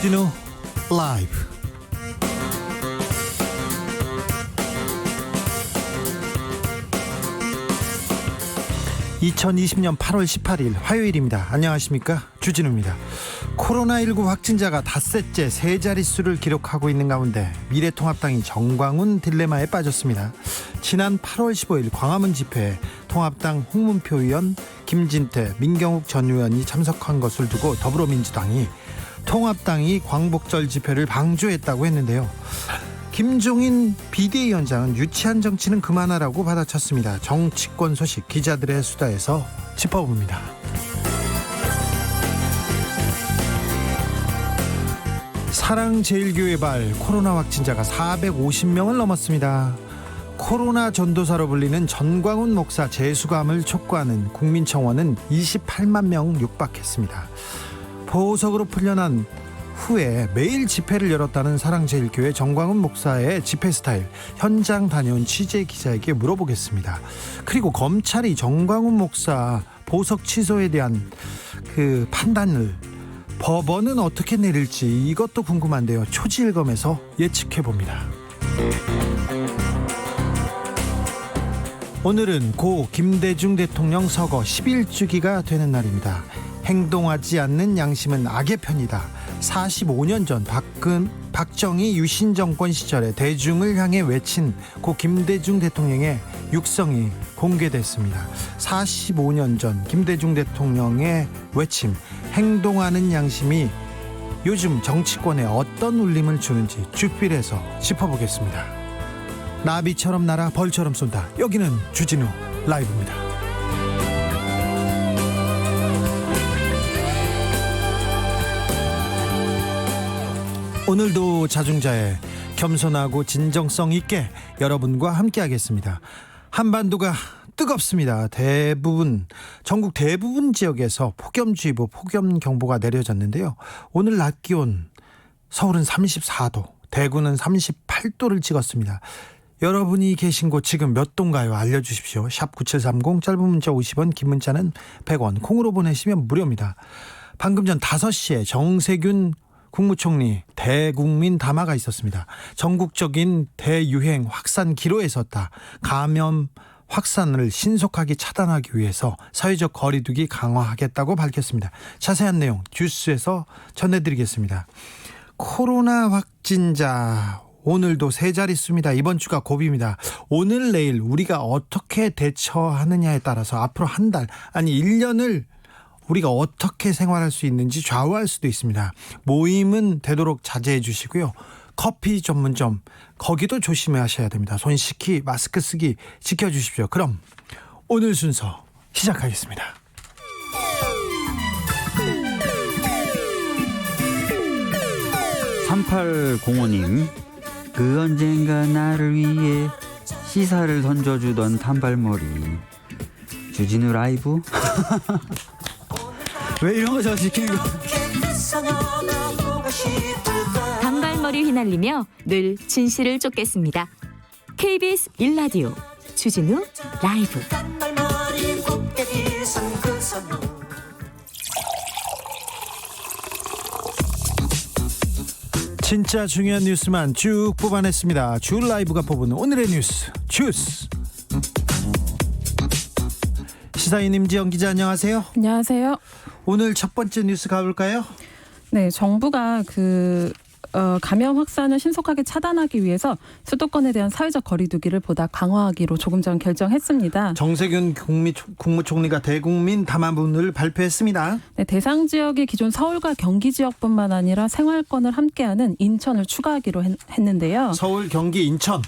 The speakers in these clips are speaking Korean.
주진우 라이브. 2020년 8월 18일 화요일입니다. 안녕하십니까, 주진우입니다. 코로나19 확진자가 닷새째 세 자릿수를 기록하고 있는 가운데 미래통합당이 정광훈 딜레마에 빠졌습니다. 지난 8월 15일 광화문 집회에 통합당 홍문표 의원, 김진태, 민경욱 전 의원이 참석한 것을 두고 더불어민주당이 통합당이 광복절 집회를 방조했다고 했는데요. 김종인 비대위원장은 유치한 정치는 그만하라고 받아쳤습니다. 정치권 소식 기자들의 수다에서 짚어봅니다. 사랑제일교회 발 코로나 확진자가 450명을 넘었습니다. 코로나 전도사로 불리는 전광훈 목사 재수감을 촉구하는 국민청원은 28만 명 육박했습니다. 보석으로 풀려난 후에 매일 집회를 열었다는 사랑제일교회 정광훈 목사의 집회 스타일, 현장 다녀온 취재 기자에게 물어보겠습니다. 그리고 검찰이 정광훈 목사 보석 취소에 대한 그 판단을 법원은 어떻게 내릴지 이것도 궁금한데요. 초지일검에서 예측해봅니다. 오늘은 고 김대중 대통령 서거 11주기가 되는 날입니다. 행동하지 않는 양심은 악의 편이다. 45년 전 박정희 유신 정권 시절에 대중을 향해 외친 고 김대중 대통령의 육성이 공개됐습니다. 45년 전 김대중 대통령의 외침, 행동하는 양심이 요즘 정치권에 어떤 울림을 주는지 주필에서 짚어보겠습니다. 나비처럼 날아 벌처럼 쏜다. 여기는 주진우 라이브입니다. 오늘도 자중자애, 겸손하고 진정성 있게 여러분과 함께하겠습니다. 한반도가 뜨겁습니다. 전국 대부분 지역에서 폭염주의보, 폭염경보가 내려졌는데요. 오늘 낮 기온 서울은 34도, 대구는 38도를 찍었습니다. 여러분이 계신 곳 지금 몇 도인가요? 알려주십시오. 샵 9730, 짧은 문자 50원, 긴 문자는 100원, 콩으로 보내시면 무료입니다. 방금 전 5시에 정세균 국무총리 대국민 담화가 있었습니다. 전국적인 대유행 확산 기로에 섰다. 감염 확산을 신속하게 차단하기 위해서 사회적 거리두기 강화하겠다고 밝혔습니다. 자세한 내용 뉴스에서 전해드리겠습니다. 코로나 확진자 오늘도 세 자릿수입니다. 이번 주가 고비입니다. 오늘 내일 우리가 어떻게 대처하느냐에 따라서 앞으로 한 달, 아니 1년을 우리가 어떻게 생활할 수 있는지 좌우할 수도 있습니다. 모임은 되도록 자제해 주시고요. 커피 전문점 거기도 조심하셔야 됩니다. 손 씻기, 마스크 쓰기 지켜주십시오. 그럼 오늘 순서 시작하겠습니다. 3805님, 그 언젠가 나를 위해 시사를 던져주던 단발머리 주진우 라이브. 왜 이런 거 저 시키는 거? 단발머리 휘날리며 늘 진실을 쫓겠습니다. KBS 1라디오 주진우 라이브. 진짜 중요한 뉴스만 쭉 뽑아냈습니다. 주 라이브가 뽑은 오늘의 뉴스 주스. 시사인 임지영 기자, 안녕하세요. 안녕하세요. 오늘 첫 번째 뉴스 가볼까요? 네, 정부가 감염 확산을 신속하게 차단하기 위해서 수도권에 대한 사회적 거리두기를 보다 강화하기로 조금 전 결정했습니다. 정세균 국무총리가 대국민 담화문을 발표했습니다. 네, 대상 지역이 기존 서울과 경기 지역뿐만 아니라 생활권을 함께하는 인천을 추가하기로 했는데요. 서울, 경기, 인천.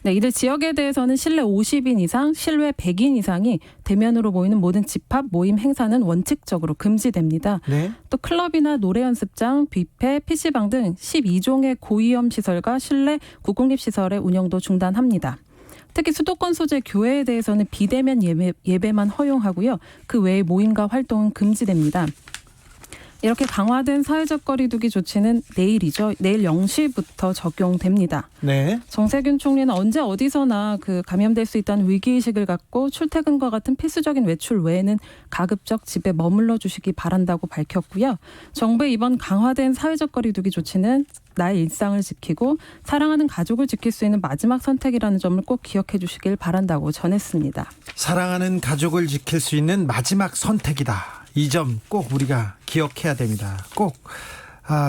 네, 이들 지역에 대해서는 실내 50인 이상, 실외 100인 이상이 대면으로 모이는 모든 집합, 모임, 행사는 원칙적으로 금지됩니다. 네. 또 클럽이나 노래 연습장, 뷔페, PC방 등 12종의 고위험 시설과 실내 국공립시설의 운영도 중단합니다. 특히 수도권 소재 교회에 대해서는 비대면 예배만 허용하고요. 그 외의 모임과 활동은 금지됩니다. 이렇게 강화된 사회적 거리두기 조치는 내일이죠. 내일 0시부터 적용됩니다. 네. 정세균 총리는 언제 어디서나 감염될 수 있다는 위기의식을 갖고 출퇴근과 같은 필수적인 외출 외에는 가급적 집에 머물러 주시기 바란다고 밝혔고요. 정부의 이번 강화된 사회적 거리두기 조치는 나의 일상을 지키고 사랑하는 가족을 지킬 수 있는 마지막 선택이라는 점을 꼭 기억해 주시길 바란다고 전했습니다. 사랑하는 가족을 지킬 수 있는 마지막 선택이다. 이 점 꼭 우리가 기억해야 됩니다. 꼭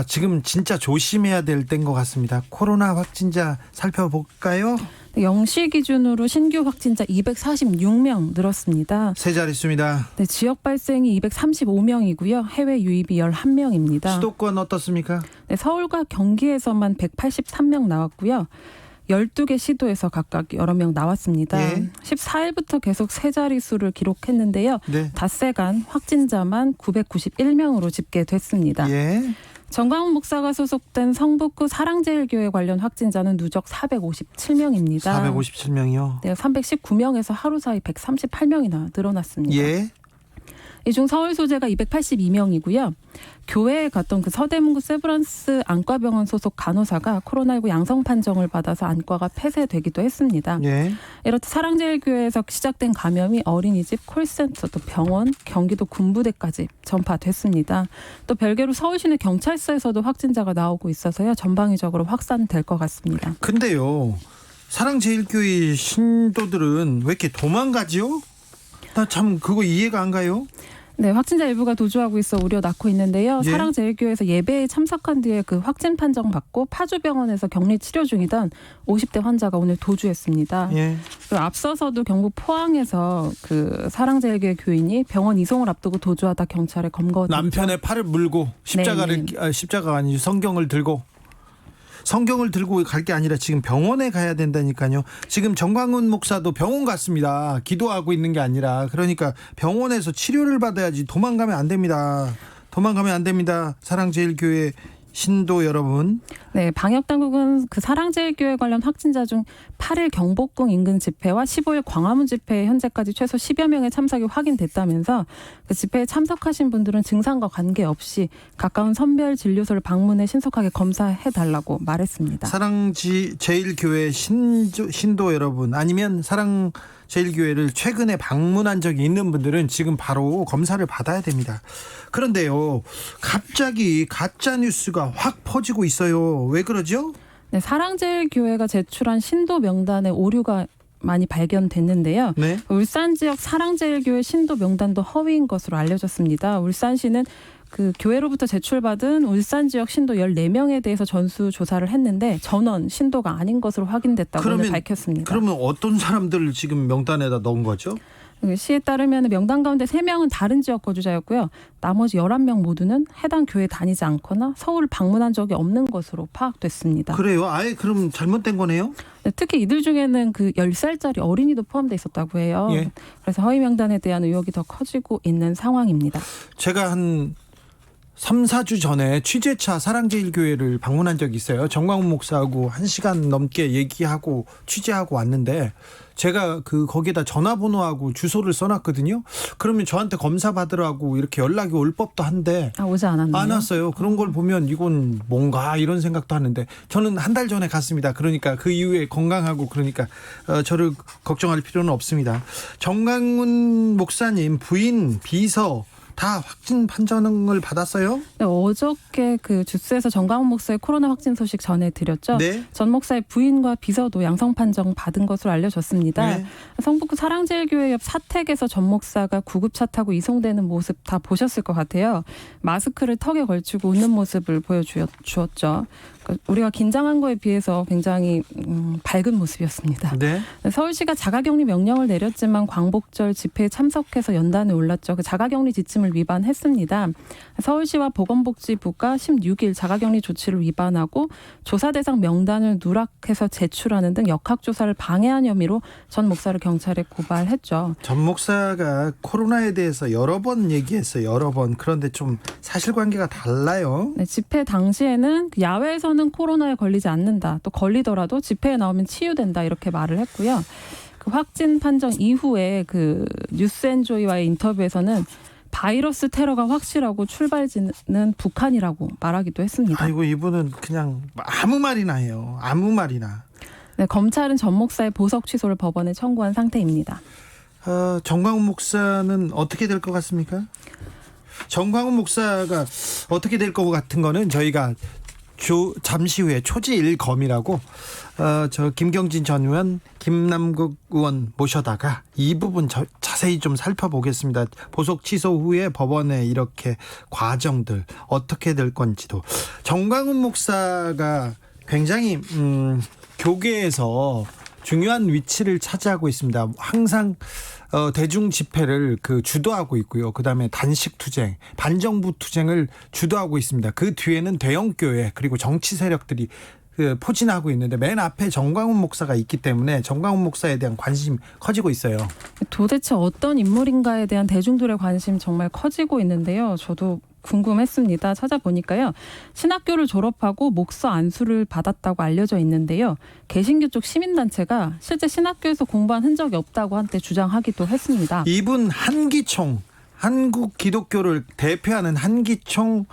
지금 진짜 조심해야 될 때인 것 같습니다. 코로나 확진자 살펴볼까요? 0시 기준으로 신규 확진자 246명 늘었습니다. 세 자릿수입니다. 네, 지역 발생이 235명이고요. 해외 유입이 11명입니다. 수도권 어떻습니까? 네, 서울과 경기에서만 183명 나왔고요. 12개 시도에서 각각 여러 명 나왔습니다. 예. 14일부터 계속 세 자릿수를 기록했는데요. 네. 닷새간 확진자만 991명으로 집계됐습니다. 예. 정광훈 목사가 소속된 성북구 사랑제일교회 관련 확진자는 누적 457명입니다. 457명이요. 네, 319명에서 하루 사이 138명이나 늘어났습니다. 예. 이 중 서울 소재가 282명이고요. 교회에 갔던 서대문구 세브란스 안과병원 소속 간호사가 코로나19 양성 판정을 받아서 안과가 폐쇄되기도 했습니다. 예. 이렇듯 사랑제일교회에서 시작된 감염이 어린이집, 콜센터, 또 병원, 경기도 군부대까지 전파됐습니다. 또 별개로 서울시내 경찰서에서도 확진자가 나오고 있어서요. 전방위적으로 확산될 것 같습니다. 근데요. 사랑제일교회 신도들은 왜 이렇게 도망가지요? 나 참 그거 이해가 안 가요. 네, 확진자 일부가 도주하고 있어 우려 낳고 있는데요. 예. 사랑제일교회에서 예배에 참석한 뒤에 확진 판정 받고 파주병원에서 격리 치료 중이던 50대 환자가 오늘 도주했습니다. 예. 그리고 앞서서도 경북 포항에서 사랑제일교회 교인이 병원 이송을 앞두고 도주하다 경찰에 검거됐죠. 남편의 팔을 물고 십자가를 십자가가 아니죠. 성경을 들고 갈 게 아니라 지금 병원에 가야 된다니까요. 지금 정광훈 목사도 병원 갔습니다. 기도하고 있는 게 아니라. 그러니까 병원에서 치료를 받아야지. 도망가면 안 됩니다. 사랑제일교회 신도 여러분. 네, 방역당국은 사랑제일교회 관련 확진자 중 8일 경복궁 인근 집회와 15일 광화문 집회에 현재까지 최소 10여 명의 참석이 확인됐다면서 집회에 참석하신 분들은 증상과 관계없이 가까운 선별진료소를 방문해 신속하게 검사해달라고 말했습니다. 사랑제일교회 신도 여러분, 아니면 사랑제일교회를 최근에 방문한 적이 있는 분들은 지금 바로 검사를 받아야 됩니다. 그런데요, 갑자기 가짜뉴스가 확 퍼지고 있어요. 왜 그러죠? 네, 사랑제일교회가 제출한 신도 명단에 오류가 많이 발견됐는데요. 네. 울산 지역 사랑제일교회 신도 명단도 허위인 것으로 알려졌습니다. 울산시는 교회로부터 제출받은 울산 지역 신도 14명에 대해서 전수조사를 했는데 전원 신도가 아닌 것으로 확인됐다고 오늘 밝혔습니다. 그러면 어떤 사람들을 지금 명단에다 넣은 거죠? 시에 따르면 명단 가운데 3명은 다른 지역 거주자였고요. 나머지 11명 모두는 해당 교회 다니지 않거나 서울을 방문한 적이 없는 것으로 파악됐습니다. 그래요? 아예 그럼 잘못된 거네요? 네, 특히 이들 중에는 10살짜리 어린이도 포함되어 있었다고 해요. 예. 그래서 허위 명단에 대한 의혹이 더 커지고 있는 상황입니다. 제가 한 3, 4주 전에 취재차 사랑제일교회를 방문한 적이 있어요. 정광훈 목사하고 1시간 넘게 얘기하고 취재하고 왔는데 제가 거기에다 전화번호하고 주소를 써놨거든요. 그러면 저한테 검사 받으라고 이렇게 연락이 올 법도 한데 오지 않았나요? 안 왔어요. 그런 걸 보면 이건 뭔가 이런 생각도 하는데 저는 한 달 전에 갔습니다. 그러니까 그 이후에 건강하고 그러니까 저를 걱정할 필요는 없습니다. 정광훈 목사님 부인, 비서 다 확진 판정을 받았어요? 네, 어저께 주스에서 정광훈 목사의 코로나 확진 소식 전해드렸죠. 네. 전 목사의 부인과 비서도 양성 판정 받은 것으로 알려졌습니다. 네. 성북구 사랑제일교회 옆 사택에서 전 목사가 구급차 타고 이송되는 모습 다 보셨을 것 같아요. 마스크를 턱에 걸치고 웃는 모습을 보여주었죠. 우리가 긴장한 거에 비해서 굉장히 밝은 모습이었습니다. 네. 서울시가 자가격리 명령을 내렸지만 광복절 집회에 참석해서 연단에 올랐죠. 자가격리 지침을 위반했습니다. 서울시와 보건복지부가 16일 자가격리 조치를 위반하고 조사 대상 명단을 누락해서 제출하는 등 역학조사를 방해한 혐의로 전 목사를 경찰에 고발했죠. 전 목사가 코로나에 대해서 여러 번 얘기했어요. 여러 번. 그런데 좀 사실관계가 달라요. 네, 집회 당시에는 야외에서는 코로나에 걸리지 않는다. 또 걸리더라도 집회에 나오면 치유된다. 이렇게 말을 했고요. 확진 판정 이후에 뉴스엔조이와의 인터뷰에서는 바이러스 테러가 확실하고 출발지는 북한이라고 말하기도 했습니다. 아이고 이분은 그냥 아무 말이나 해요. 아무 말이나. 네, 검찰은 전 목사의 보석 취소를 법원에 청구한 상태입니다. 정광훈 목사는 어떻게 될 것 같습니까? 정광훈 목사가 어떻게 될 것 같은 거는 저희가 잠시 후에 초지일검이라고 저 김경진 전 의원, 김남국 의원 모셔다가 이 부분 자세히 좀 살펴보겠습니다. 보석 취소 후에 법원의 이렇게 과정들 어떻게 될 건지도. 정광훈 목사가 굉장히 교계에서 중요한 위치를 차지하고 있습니다. 항상 대중 집회를 주도하고 있고요. 그다음에 단식 투쟁, 반정부 투쟁을 주도하고 있습니다. 그 뒤에는 대형 교회 그리고 정치 세력들이 포진하고 있는데 맨 앞에 정광훈 목사가 있기 때문에 정광훈 목사에 대한 관심이 커지고 있어요. 도대체 어떤 인물인가에 대한 대중들의 관심 정말 커지고 있는데요. 저도 궁금했습니다. 찾아보니까요. 신학교를 졸업하고 목사 안수를 받았다고 알려져 있는데요. 개신교 쪽 시민단체가 실제 신학교에서 공부한 흔적이 없다고 한때 주장하기도 했습니다. 이분 한기총, 한국 기독교를 대표하는 한기총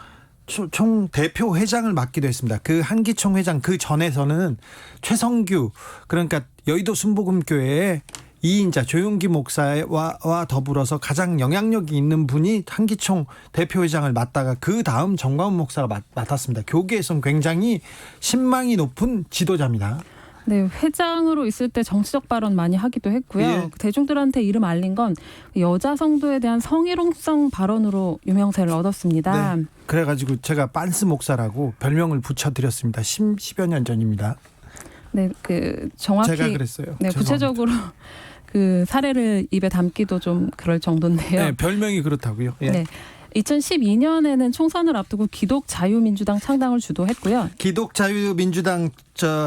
총 대표 회장을 맡기도 했습니다. 그 한기총 회장 그 전에서는 최성규 그러니까 여의도 순복음교회의 2인자 조용기 목사와 더불어서 가장 영향력이 있는 분이 한기총 대표회장을 맡다가 그 다음 정광훈 목사가 맡았습니다. 교계에서는 굉장히 신망이 높은 지도자입니다. 네, 회장으로 있을 때 정치적 발언 많이 하기도 했고요. 예. 대중들한테 이름 알린 건 여자 성도에 대한 성희롱성 발언으로 유명세를 얻었습니다. 네, 그래가지고 제가 빤스 목사라고 별명을 붙여드렸습니다. 10여 년 전입니다. 네, 정확히 제가 그랬어요. 네, 죄송합니다. 구체적으로 사례를 입에 담기도 좀 그럴 정도인데요. 네, 별명이 그렇다고요. 예. 네. 2012년에는 총선을 앞두고 기독자유민주당 창당을 주도했고요. 기독자유민주당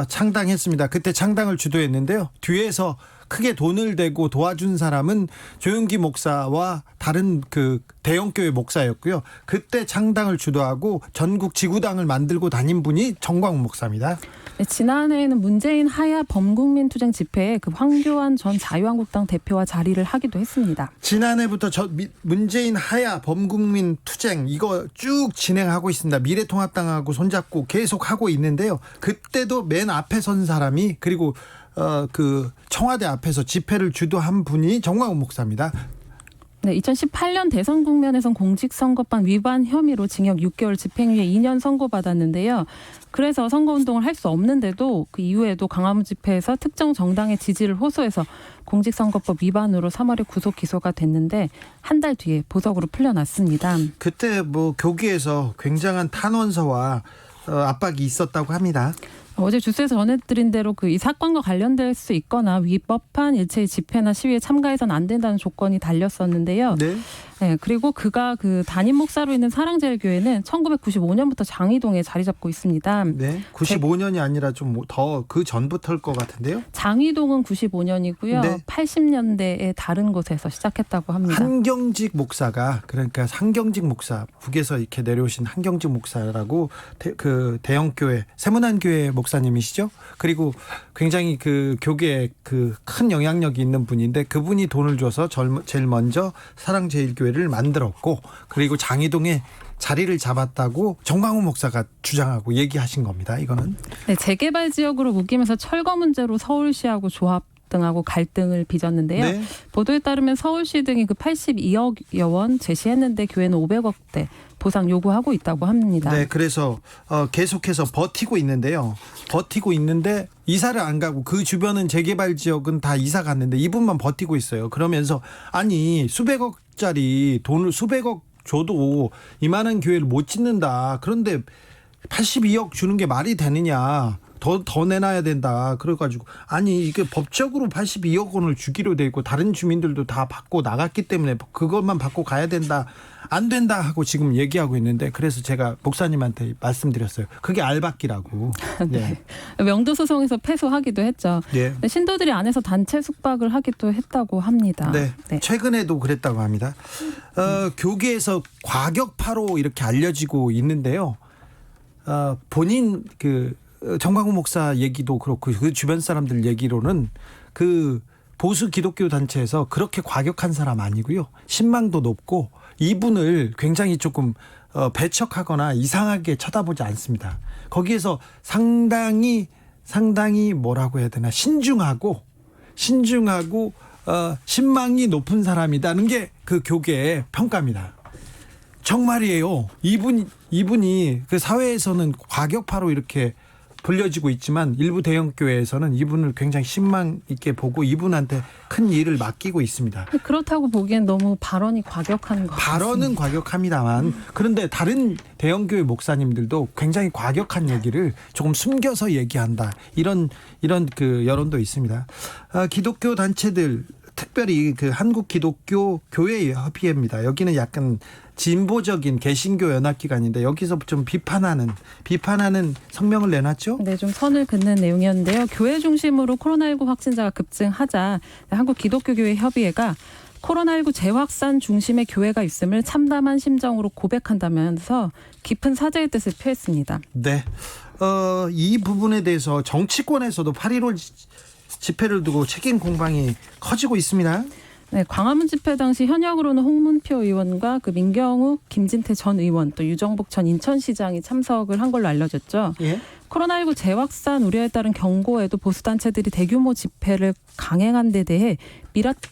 창당했습니다. 그때 창당을 주도했는데요. 뒤에서 크게 돈을 대고 도와준 사람은 조용기 목사와 다른 대형교회 목사였고요. 그때 창당을 주도하고 전국 지구당을 만들고 다닌 분이 정광훈 목사입니다. 네, 지난해에는 문재인 하야 범국민 투쟁 집회에 황교안 전 자유한국당 대표와 자리를 하기도 했습니다. 지난해부터 문재인 하야 범국민 투쟁 이거 쭉 진행하고 있습니다. 미래통합당하고 손잡고 계속 하고 있는데요. 그때도 맨 앞에 선 사람이 그리고 청와대 앞에서 집회를 주도한 분이 정광훈 목사입니다. 네, 2018년 대선 국면에선 공직선거법 위반 혐의로 징역 6개월 집행유예 2년 선고받았는데요. 그래서 선거운동을 할 수 없는데도 그 이후에도 강화문 집회에서 특정 정당의 지지를 호소해서 공직선거법 위반으로 3월에 구속 기소가 됐는데 한 달 뒤에 보석으로 풀려났습니다. 그때 교계에서 굉장한 탄원서와 압박이 있었다고 합니다. 어제 주스에서 전해드린 대로 이 사건과 관련될 수 있거나 위법한 일체의 집회나 시위에 참가해서는 안 된다는 조건이 달렸었는데요. 네. 네, 그리고 그가 담임 목사로 있는 사랑제일교회는 1995년부터 장위동에 자리 잡고 있습니다. 네. 95년이 아니라 좀 더 그 전부터일 것 같은데요. 장위동은 95년이고요. 네. 80년대에 다른 곳에서 시작했다고 합니다. 한경직 목사가 그러니까 한경직 목사 북에서 이렇게 내려오신 한경직 목사라고 대형교회 세문안교회 목사님이시죠. 그리고 굉장히 교계에 큰 영향력이 있는 분인데 그분이 돈을 줘서 제일 먼저 사랑제일교회를 만들었고 그리고 장이동에 자리를 잡았다고 정광훈 목사가 주장하고 얘기하신 겁니다. 이거는. 네, 재개발 지역으로 묶이면서 철거 문제로 서울시하고 조합 등하고 갈등을 빚었는데요. 네. 보도에 따르면 서울시 등이 82억여 원 제시했는데 교회는 500억대 보상 요구하고 있다고 합니다. 네, 그래서 계속해서 버티고 있는데요. 버티고 있는데 이사를 안 가고 그 주변은 재개발 지역은 다 이사 갔는데 이분만 버티고 있어요. 그러면서 아니 수백억짜리 돈을 수백억 줘도 이만한 교회를 못 짓는다. 그런데 82억 주는 게 말이 되느냐. 더 내놔야 된다. 그래가지고 아니 이게 법적으로 82억 원을 주기로 돼 있고 다른 주민들도 다 받고 나갔기 때문에 그것만 받고 가야 된다. 안 된다 하고 지금 얘기하고 있는데 그래서 제가 목사님한테 말씀드렸어요. 그게 알박기라고. 네. 명도 소송에서 패소하기도 했죠. 네. 신도들이 안에서 단체 숙박을 하기도 했다고 합니다. 네. 네. 최근에도 그랬다고 합니다. 교계에서 과격파로 이렇게 알려지고 있는데요. 본인 정광훈 목사 얘기도 그렇고 그 주변 사람들 얘기로는 보수 기독교 단체에서 그렇게 과격한 사람 아니고요. 신망도 높고 이분을 굉장히 조금 배척하거나 이상하게 쳐다보지 않습니다. 거기에서 상당히 뭐라고 해야 되나 신중하고 신망이 높은 사람이라는 게 그 교계의 평가입니다. 정말이에요. 이분이 그 사회에서는 과격파로 이렇게 불려지고 있지만 일부 대형 교회에서는 이분을 굉장히 신망 있게 보고 이분한테 큰 일을 맡기고 있습니다. 그렇다고 보기엔 너무 발언이 과격한 것 발언은 같습니다. 과격합니다만 그런데 다른 대형 교회 목사님들도 굉장히 과격한 얘기를 조금 숨겨서 얘기한다. 이런 그 여론도 있습니다. 기독교 단체들 특별히 그 한국 기독교 교회 협의회입니다. 여기는 약간 진보적인 개신교 연합기관인데 여기서 좀 비판하는 성명을 내놨죠. 네, 좀 선을 긋는 내용이었는데요. 교회 중심으로 코로나19 확진자가 급증하자 한국 기독교교회 협의회가 코로나19 재확산 중심의 교회가 있음을 참담한 심정으로 고백한다면서 깊은 사죄의 뜻을 표했습니다. 네, 이 부분에 대해서 정치권에서도 8.15 집회를 두고 책임 공방이 커지고 있습니다. 네, 광화문 집회 당시 현역으로는 홍문표 의원과 그 민경욱, 김진태 전 의원 또 유정복 전 인천시장이 참석을 한 걸로 알려졌죠. 예. 코로나19 재확산 우려에 따른 경고에도 보수단체들이 대규모 집회를 강행한 데 대해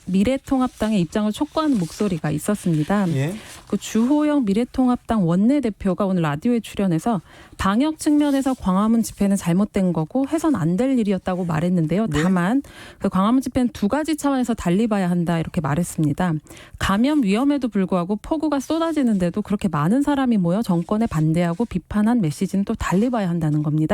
미래통합당의 입장을 촉구하는 목소리가 있었습니다. 예. 그 주호영 미래통합당 원내대표가 오늘 라디오에 출연해서 방역 측면에서 광화문 집회는 잘못된 거고 해선 안 될 일이었다고 말했는데요. 네. 다만 그 광화문 집회는 두 가지 차원에서 달리 봐야 한다 이렇게 말했습니다. 감염 위험에도 불구하고 폭우가 쏟아지는데도 그렇게 많은 사람이 모여 정권에 반대하고 비판한 메시지는 또 달리 봐야 한다는 겁니다.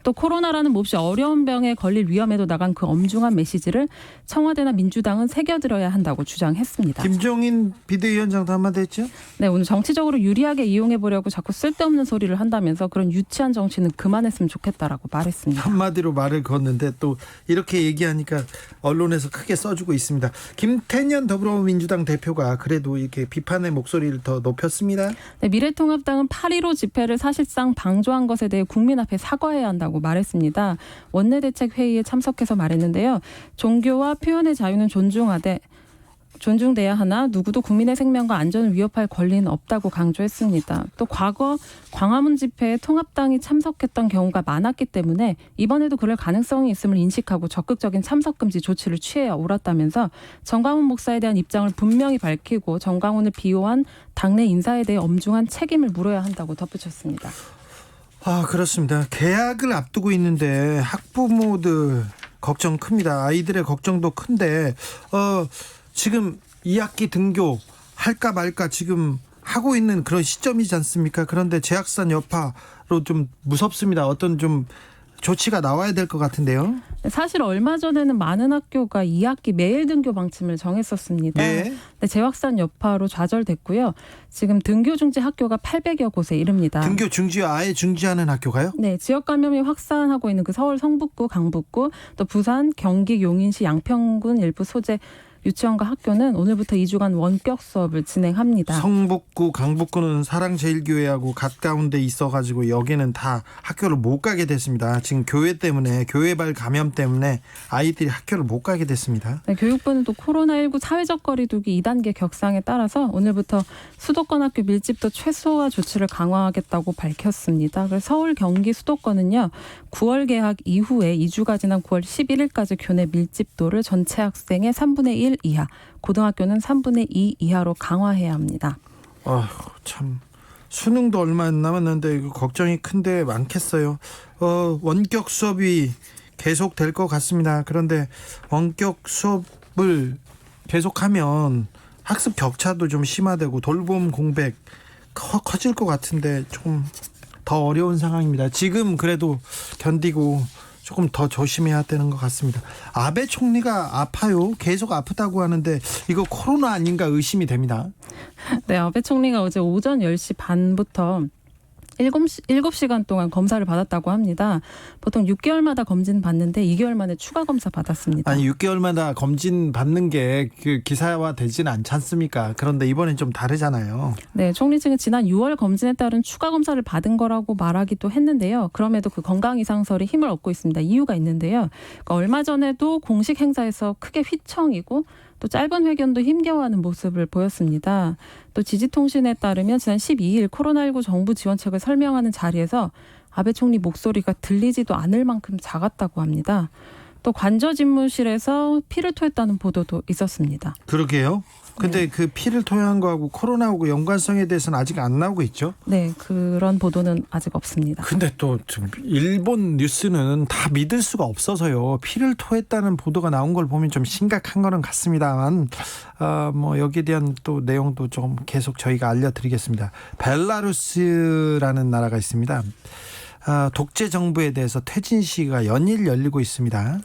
또 코로나라는 몹시 어려운 병에 걸릴 위험에도 나간 그 엄중한 메시지를 청와대나 민주당은 새겨들어야 한다고 주장했습니다. 김종인 비대위원장도 한마디 했죠? 네, 오늘 정치적으로 유리하게 이용해보려고 자꾸 쓸데없는 소리를 한다면서 그런 유치한 정치는 그만했으면 좋겠다라고 말했습니다. 한마디로 말을 걷는데 또 이렇게 얘기하니까 언론에서 크게 써주고 있습니다. 김태년 더불어민주당 대표가 그래도 이렇게 비판의 목소리를 더 높였습니다. 네, 미래통합당은 8.15 집회를 사실상 방조한 것에 대해 국민 앞에 사과해야 한다고 말했습니다. 원내대책회의에 참석해서 말했는데요. 종교와 표현의 자유는 존중돼야 하나 누구도 국민의 생명과 안전을 위협할 권리는 없다고 강조했습니다. 또 과거 광화문 집회에 통합당이 참석했던 경우가 많았기 때문에 이번에도 그럴 가능성이 있음을 인식하고 적극적인 참석 금지 조치를 취해야 옳았다면서 정광훈 목사에 대한 입장을 분명히 밝히고 정광훈을 비호한 당내 인사에 대해 엄중한 책임을 물어야 한다고 덧붙였습니다. 그렇습니다. 개학을 앞두고 있는데 학부모들 걱정 큽니다. 아이들의 걱정도 큰데 지금 2학기 등교 할까 말까 지금 하고 있는 그런 시점이지 않습니까? 그런데 재확산 여파로 좀 무섭습니다. 어떤 좀 조치가 나와야 될 것 같은데요. 사실 얼마 전에는 많은 학교가 2학기 매일 등교 방침을 정했었습니다. 네. 네, 재확산 여파로 좌절됐고요. 지금 등교 중지 학교가 800여 곳에 이릅니다. 등교 중지 아예 중지하는 학교가요? 네, 지역 감염이 확산하고 있는 그 서울 성북구, 강북구, 또 부산, 경기, 용인시, 양평군 일부 소재 유치원과 학교는 오늘부터 2주간 원격 수업을 진행합니다. 성북구, 강북구는 사랑제일교회하고 가까운 데 있어가지고 여기는 다 학교를 못 가게 됐습니다. 지금 교회발 감염 때문에 아이들이 학교를 못 가게 됐습니다. 네, 교육부는 또 코로나19 사회적 거리두기 2단계 격상에 따라서 오늘부터 수도권 학교 밀집도 최소화 조치를 강화하겠다고 밝혔습니다. 그래서 서울, 경기 수도권은요. 9월 개학 이후에 2주가 지난 9월 11일까지 교내 밀집도를 전체 학생의 3분의 1 이하, 고등학교는 3분의 2 이하로 강화해야 합니다. 참 수능도 얼마 안 남았는데 이거 걱정이 큰데 많겠어요. 원격 수업이 계속될 것 같습니다. 그런데 원격 수업을 계속하면 학습 격차도 좀 심화되고 돌봄 공백 커질 것 같은데 조금 더 어려운 상황입니다. 지금 그래도 견디고 조금 더 조심해야 되는 것 같습니다. 아베 총리가 아파요. 계속 아프다고 하는데 이거 코로나 아닌가 의심이 됩니다. 네, 아베 총리가 어제 오전 10시 반부터 7시간 동안 검사를 받았다고 합니다. 보통 6개월마다 검진 받는데 2개월 만에 추가 검사 받았습니다. 아니 6개월마다 검진 받는 게 그 기사화 되지는 않지 않습니까? 그런데 이번엔 좀 다르잖아요. 네, 총리 측은 지난 6월 검진에 따른 추가 검사를 받은 거라고 말하기도 했는데요. 그럼에도 그 건강 이상설이 힘을 얻고 있습니다. 이유가 있는데요. 그러니까 얼마 전에도 공식 행사에서 크게 휘청이고 또 짧은 회견도 힘겨워하는 모습을 보였습니다. 또 지지통신에 따르면 지난 12일 코로나19 정부 지원책을 설명하는 자리에서 아베 총리 목소리가 들리지도 않을 만큼 작았다고 합니다. 또 관저집무실에서 피를 토했다는 보도도 있었습니다. 그러게요. 근데 그 피를 토한 거하고 코로나하고 연관성에 대해서는 아직 안 나오고 있죠. 네, 그런 보도는 아직 없습니다. 근데 또 일본 뉴스는 다 믿을 수가 없어서요. 피를 토했다는 보도가 나온 걸 보면 좀 심각한 거는 같습니다만 뭐 여기에 대한 또 내용도 좀 계속 저희가 알려드리겠습니다. 벨라루스라는 나라가 있습니다. 독재 정부에 대해서 퇴진 시위가 연일 열리고 있습니다.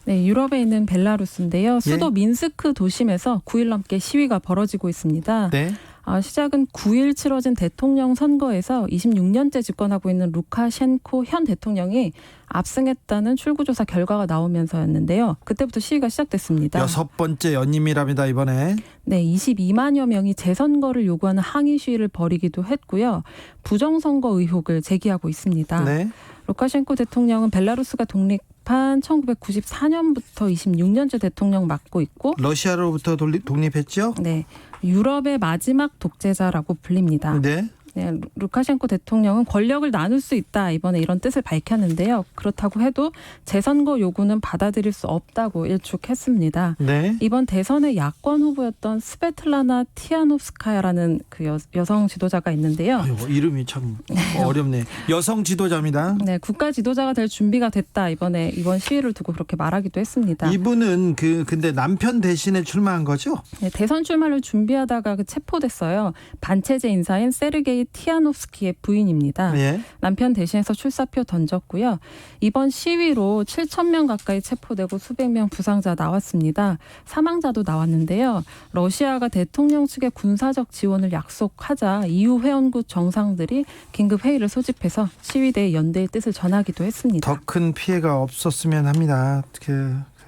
네, 유럽에 있는 벨라루스인데요. 수도 예? 민스크 도심에서 9일 넘게 시위가 벌어지고 있습니다. 네. 시작은 9일 치러진 대통령 선거에서 26년째 집권하고 있는 루카셴코 현 대통령이 압승했다는 출구조사 결과가 나오면서였는데요. 그때부터 시위가 시작됐습니다. 6번째 연임이랍니다, 이번에. 네, 22만여 명이 재선거를 요구하는 항의 시위를 벌이기도 했고요. 부정선거 의혹을 제기하고 있습니다. 네. 루카셴코 대통령은 벨라루스가 독립한 1994년부터 26년째 대통령 맡고 있고 러시아로부터 독립했죠? 네, 유럽의 마지막 독재자라고 불립니다. 네. 네, 루카셴코 대통령은 권력을 나눌 수 있다 이번에 이런 뜻을 밝혔는데요. 그렇다고 해도 재선거 요구는 받아들일 수 없다고 일축했습니다. 네. 이번 대선의 야권 후보였던 스베틀라나 티아노프스카야라는 그 여성 지도자가 있는데요. 아유, 이름이 참 어렵네. 여성 지도자입니다. 네, 국가 지도자가 될 준비가 됐다 이번 시위를 두고 그렇게 말하기도 했습니다. 이분은 근데 남편 대신에 출마한 거죠? 네, 대선 출마를 준비하다가 체포됐어요. 반체제 인사인 세르게이 티아노프스키의 부인입니다. 예. 남편 대신해서 출사표 던졌고요. 이번 시위로 7,000명 가까이 체포되고 수백 명 부상자 나왔습니다. 사망자도 나왔는데요. 러시아가 대통령 측의 군사적 지원을 약속하자 EU 회원국 정상들이 긴급 회의를 소집해서 시위대의 연대의 뜻을 전하기도 했습니다. 더 큰 피해가 없었으면 합니다.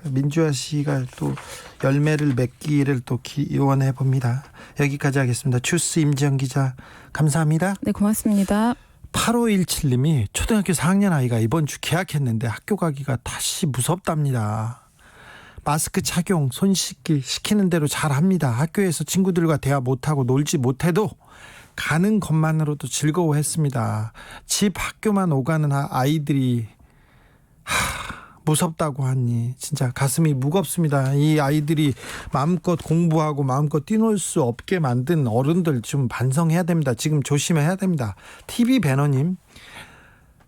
민주화 시위가 또 열매를 맺기를 또 기원해 봅니다. 여기까지 하겠습니다. 주스 임지영 기자 감사합니다. 네, 고맙습니다. 8517님이 초등학교 4학년 아이가 이번 주 개학했는데 학교 가기가 다시 무섭답니다. 마스크 착용, 손 씻기 시키는 대로 잘합니다. 학교에서 친구들과 대화 못하고 놀지 못해도 가는 것만으로도 즐거워했습니다. 집 학교만 오가는 아이들이 무섭다고 하니 진짜 가슴이 무겁습니다. 이 아이들이 마음껏 공부하고 마음껏 뛰놀 수 없게 만든 어른들 좀 반성해야 됩니다. 지금 조심해야 됩니다. TV 배너님,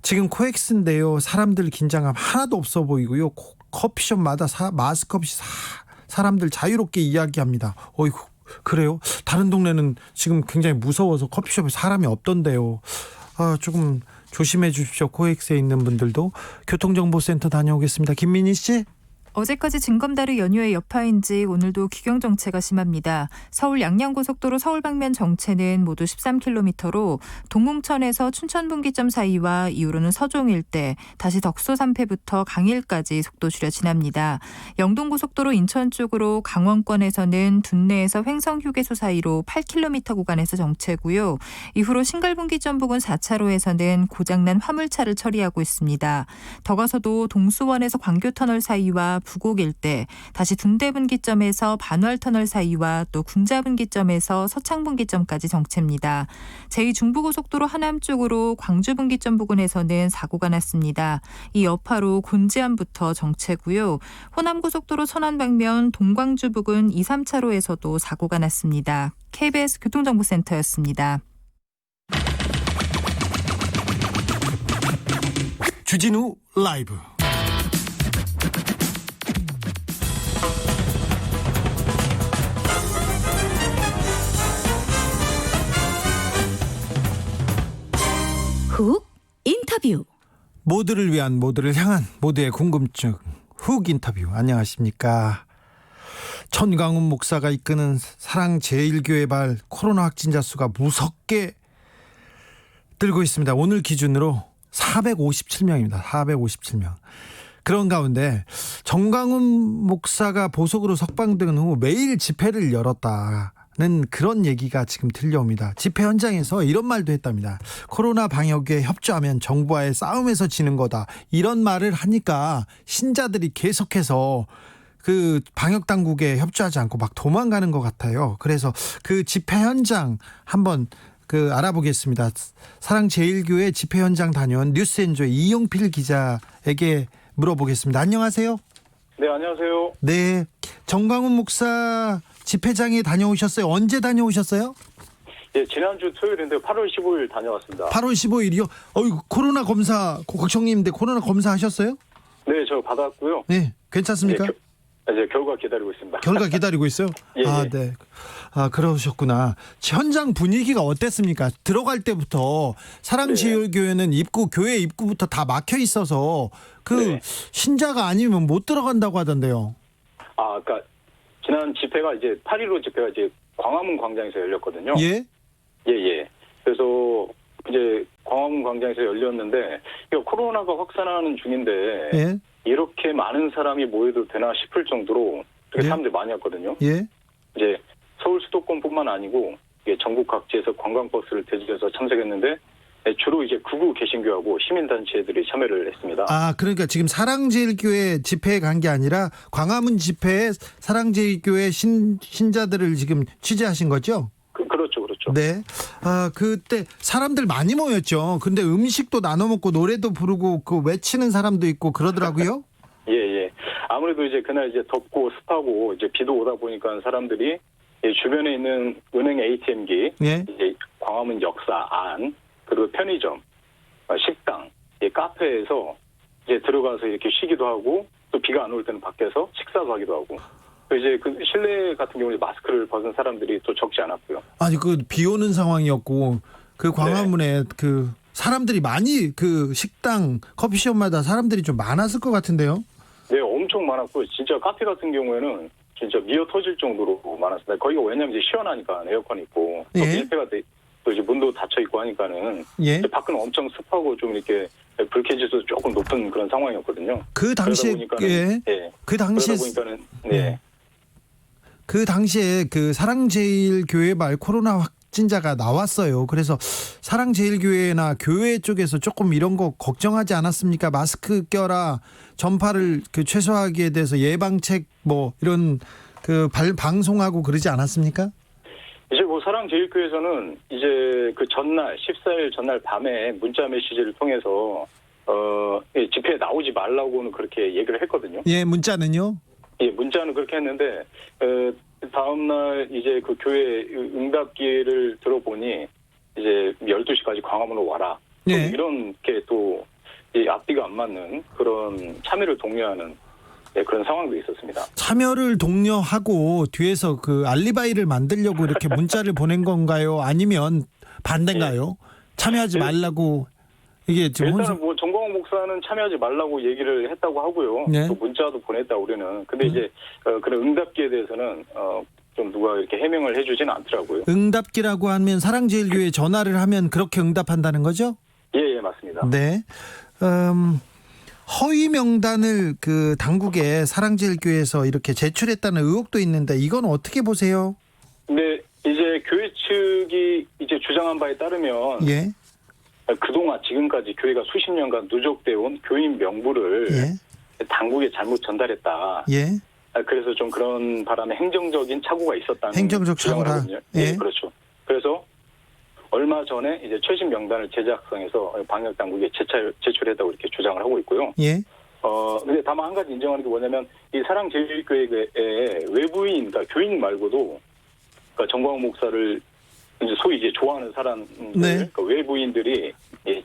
지금 코엑스인데요. 사람들 긴장감 하나도 없어 보이고요. 커피숍마다 마스크 없이 사람들 자유롭게 이야기합니다. 어이구, 그래요? 다른 동네는 지금 굉장히 무서워서 커피숍에 사람이 없던데요. 조금 조심해 주십시오. 코엑스에 있는 분들도. 교통정보센터 다녀오겠습니다. 김민희 씨. 어제까지 징검다리 연휴의 여파인지 오늘도 귀경 정체가 심합니다. 서울 양양고속도로 서울 방면 정체는 모두 13km로 동웅천에서 춘천분기점 사이와 이후로는 서종 일대, 다시 덕소 3패부터 강일까지 속도 줄여 지납니다. 영동고속도로 인천 쪽으로 강원권에서는 둔내에서 횡성휴게소 사이로 8km 구간에서 정체고요. 이후로 신갈분기점 부근 4차로에서는 고장난 화물차를 처리하고 있습니다. 더 가서도 동수원에서 광교터널 사이와 부곡 일대, 다시 둔대분기점에서 반월터널 사이와 또 군자분기점에서 서창분기점까지 정체입니다. 제2중부고속도로 하남 쪽으로 광주분기점 부근에서는 사고가 났습니다. 이 여파로 곤지암부터 정체고요. 호남고속도로 천안 방면 동광주 부근 2, 3차로에서도 사고가 났습니다. KBS 교통정보센터였습니다. 주진우 라이브. 훅 인터뷰. 모두를 위한, 모두를 향한, 모두의 궁금증 훅 인터뷰. 안녕하십니까. 천광훈 목사가 이끄는 사랑제일교회 발 코로나 확진자 수가 무섭게 늘고 있습니다. 오늘 기준으로 457명입니다. 457명. 그런 가운데 정광훈 목사가 보석으로 석방된 후 매일 집회를 열었다는 그런 얘기가 지금 들려옵니다. 집회 현장에서 이런 말도 했답니다. 코로나 방역에 협조하면 정부와의 싸움에서 지는 거다. 이런 말을 하니까 신자들이 계속해서 그 방역 당국에 협조하지 않고 막 도망가는 것 같아요. 그래서 그 집회 현장 한번 그 알아보겠습니다. 사랑제일교회 집회 현장 다녀온 뉴스엔조의 이용필 기자에게 물어보겠습니다. 안녕하세요. 네, 안녕하세요. 네, 정광훈 목사 집회장에 다녀오셨어요? 언제 다녀오셨어요? 예, 지난주 토요일인데 8월 15일 다녀왔습니다. 8월 15일이요? 코로나 검사 걱정님인데 코로나 검사 하셨어요? 네, 저 받았고요. 네, 괜찮습니까? 이제 결과 기다리고 있습니다. 결과 기다리고 있어요? 예, 아, 예. 네. 아, 그러셨구나. 현장 분위기가 어땠습니까? 들어갈 때부터 사랑제일교회는 교회 입구부터 다 막혀 있어서 그 네. 신자가 아니면 못 들어간다고 하던데요. 아, 그러니까 지난 집회가 이제 8.15 집회가 이제 광화문 광장에서 열렸거든요. 예? 예. 그래서 이제 광화문 광장에서 열렸는데 코로나가 확산하는 중인데 예? 이렇게 많은 사람이 모여도 되나 싶을 정도로 예? 되게 사람들이 많이 왔거든요. 예? 이제 서울 수도권뿐만 아니고 이게 전국 각지에서 관광버스를 대절해서 참석했는데 주로 이제 극우 개신교하고 시민단체들이 참여를 했습니다. 아, 그러니까 지금 사랑제일교회 집회에 간 게 아니라 광화문 집회에 사랑제일교회 신자들을 지금 취재하신 거죠? 그렇죠. 네. 아, 그때 사람들 많이 모였죠. 근데 음식도 나눠 먹고 노래도 부르고 그 외치는 사람도 있고 그러더라고요. 예. 아무래도 이제 그날 이제 덥고 습하고 이제 비도 오다 보니까 사람들이 주변에 있는 은행 ATM기, 예. 이제 광화문 역사 안, 그리고 편의점, 식당, 카페에서 이제 들어가서 이렇게 쉬기도 하고 또 비가 안 올 때는 밖에서 식사도 하기도 하고. 이제 그 실내 같은 경우에 마스크를 벗은 사람들이 또 적지 않았고요. 아니 그 비 오는 상황이었고 그 광화문에 그 사람들이 많이 그 식당 커피숍마다 사람들이 좀 많았을 것 같은데요. 네, 엄청 많았고 진짜 카페 같은 경우에는 진짜 미어 터질 정도로 많았습니다. 거기가 왜냐면 이제 시원하니까 에어컨 있고 또 예. 밀폐가 또 이제 문도 닫혀 있고 하니까는 예. 밖은 엄청 습하고 좀 이렇게 불쾌지수 조금 높은 그런 상황이었거든요. 그 당시에 그러다 보니까는, 그 보니까는 네. 그 당시에 그 사랑제일교회 말 코로나 확진자가 나왔어요. 그래서 사랑제일교회나 교회 쪽에서 조금 이런 거 걱정하지 않았습니까? 마스크 껴라, 전파를 그 최소화하기에 대해서 예방책 뭐 이런 그 방송하고 그러지 않았습니까? 이제 뭐 사랑제일교회에서는 이제 그 전날 14일 전날 밤에 문자 메시지를 통해서 집회에 나오지 말라고는 그렇게 얘기를 했거든요. 예, 문자는요? 예, 문자는 그렇게 했는데 다음날 이제 그 교회 응답기를 들어보니 이제 12시까지 광화문으로 와라. 예. 이런 게 또 앞뒤가 안 맞는 그런 참여를 독려하는 그런 상황도 있었습니다. 참여를 독려하고 뒤에서 그 알리바이를 만들려고 이렇게 문자를 보낸 건가요? 아니면 반대인가요? 참여하지 말라고 이게 지금 일단은 뭐 정광훈 목사는 참여하지 말라고 얘기를 했다고 하고요. 네. 또 문자도 보냈다 우리는. 근데 이제 그런 응답기에 대해서는 좀 누가 이렇게 해명을 해주지는 않더라고요. 응답기라고 하면 사랑제일교회에 전화를 하면 그렇게 응답한다는 거죠? 예, 맞습니다. 네. 허위 명단을 그 당국에 사랑제일교회에서 이렇게 제출했다는 의혹도 있는데 이건 어떻게 보세요? 근데 이제 교회 측이 이제 주장한 바에 따르면 예. 그동안 지금까지 교회가 수십 년간 누적되어 온 교인 명부를 당국에 잘못 전달했다. 예. 그래서 좀 그런 바람에 행정적인 착오가 있었다는 행정적 주장을 착오다. 하거든요. 예. 네, 그렇죠. 그래서 얼마 전에 이제 최신 명단을 제작성해서 방역 당국에 제출했다고 이렇게 주장을 하고 있고요. 예. 근데 다만 한 가지 인정하는 게 뭐냐면 이 사랑제일교회의 외부인, 그러니까 교인 말고도 그러니까 정광훈 목사를 이제 소위 이제 좋아하는 사람들, 네. 그러니까 외부인들이